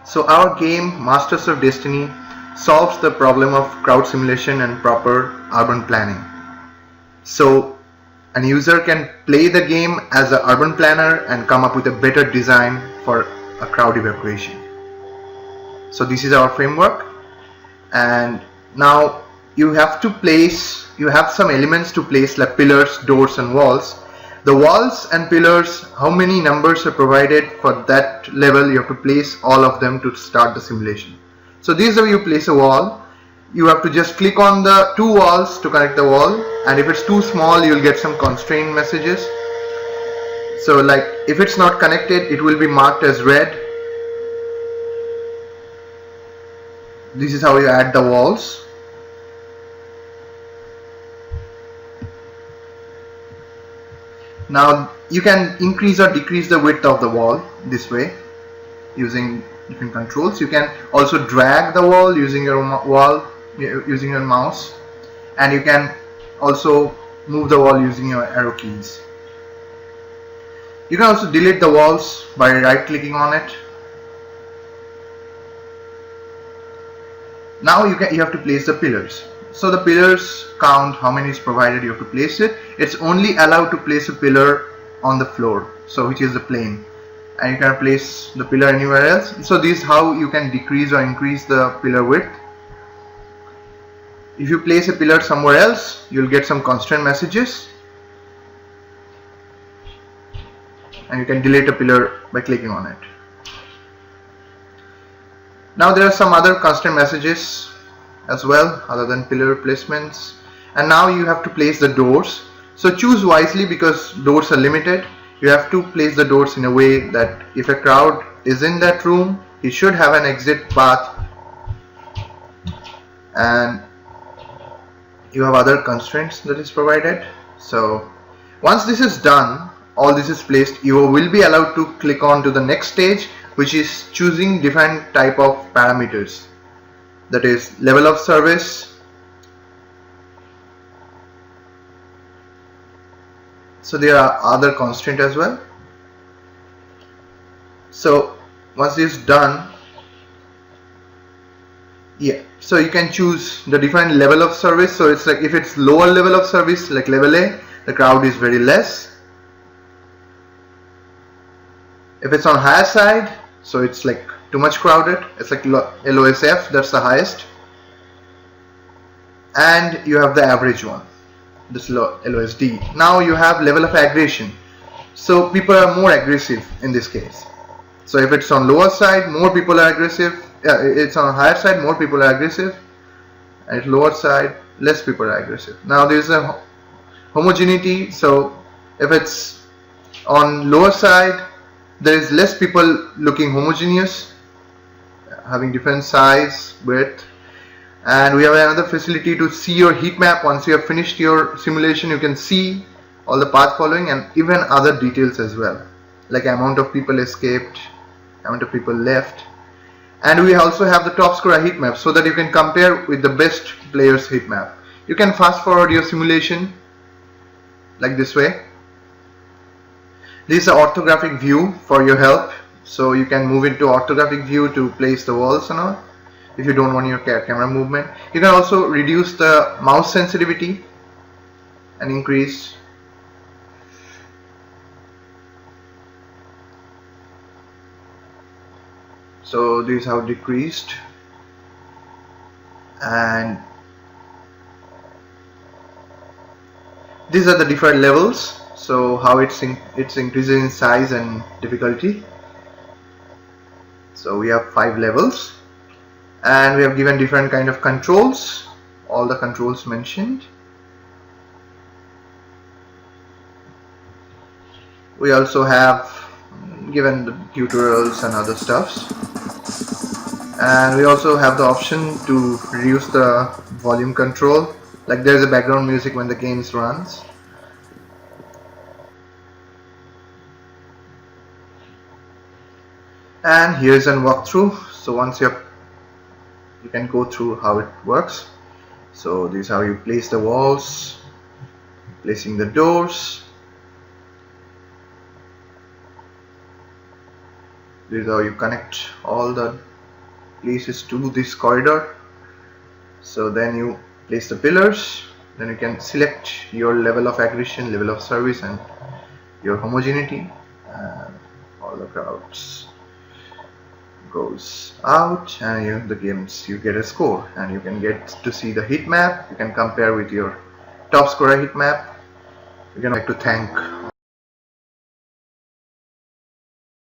So our game Masters of Destiny solves the problem of crowd simulation and proper urban planning. So an user can play the game as an urban planner and come up with a better design for a crowd evacuation. So this is our framework, and now you have some elements to place like pillars, doors and walls. The walls and pillars, how many numbers are provided for that level, you have to place all of them to start the simulation. So this is how you place a wall. You have to just click on the two walls to connect the wall, and if it's too small you'll get some constraint messages. So like if it's not connected, it will be marked as red. This is how you add the walls. Now you can increase or decrease the width of the wall this way using different controls. You can also drag the wall using your mouse, and you can also move the wall using your arrow keys. You can also delete the walls by right clicking on it. Now you have to place the pillars. So the pillars count how many is provided, you have to place it. It's only allowed to place a pillar on the floor, so which is the plane, and you can place the pillar anywhere else. So this is how you can decrease or increase the pillar width. If you place a pillar somewhere else, you'll get some constraint messages, and you can delete a pillar by clicking on it. Now there are some other constraint messages as well other than pillar placements, and now you have to place the doors. So choose wisely, because doors are limited. You have to place the doors in a way that if a crowd is in that room, he should have an exit path, and you have other constraints that is provided. So once this is done, all this is placed, you will be allowed to click on to the next stage, which is choosing different type of parameters, that is level of service. So there are other constraints as well. So once this is done, so you can choose the different level of service. So it's like if it's lower level of service like level A, the crowd is very less. If it's on higher side, so it's like too much crowded, it's like LOSF, that's the highest. And you have the average one, this LOSD. Now you have level of aggression. So people are more aggressive in this case. So if it's on lower side, more people are aggressive. It's on higher side, more people are aggressive. And at lower side, less people are aggressive. Now there is a homogeneity. So if it's on lower side, there is less people looking homogeneous, having different size, width. And we have another facility to see your heat map. Once you have finished your simulation, you can see all the path following and even other details as well, like amount of people escaped, amount of people left. And we also have the top scorer heat map, so that you can compare with the best player's heat map. You can fast forward your simulation like this way. This is an orthographic view for your help, so you can move into orthographic view to place the walls and all if you don't want your camera movement. You can also reduce the mouse sensitivity and increase. So this is how decreased, and these are the different levels. So how it's increasing in size and difficulty. So we have 5 levels, and we have given different kind of controls, all the controls mentioned. We also have given the tutorials and other stuffs, and we also have the option to reduce the volume control, like there's a background music when the games runs. And here's a walkthrough. So once you can go through how it works. So this is how you place the walls, placing the doors. This is how you connect all the places to this corridor. So then you place the pillars, then you can select your level of aggression, level of service, and your homogeneity, and all the crowds goes out, and you get a score, and you can get to see the heat map. You can compare with your top scorer heat map. Again, I'd like to thank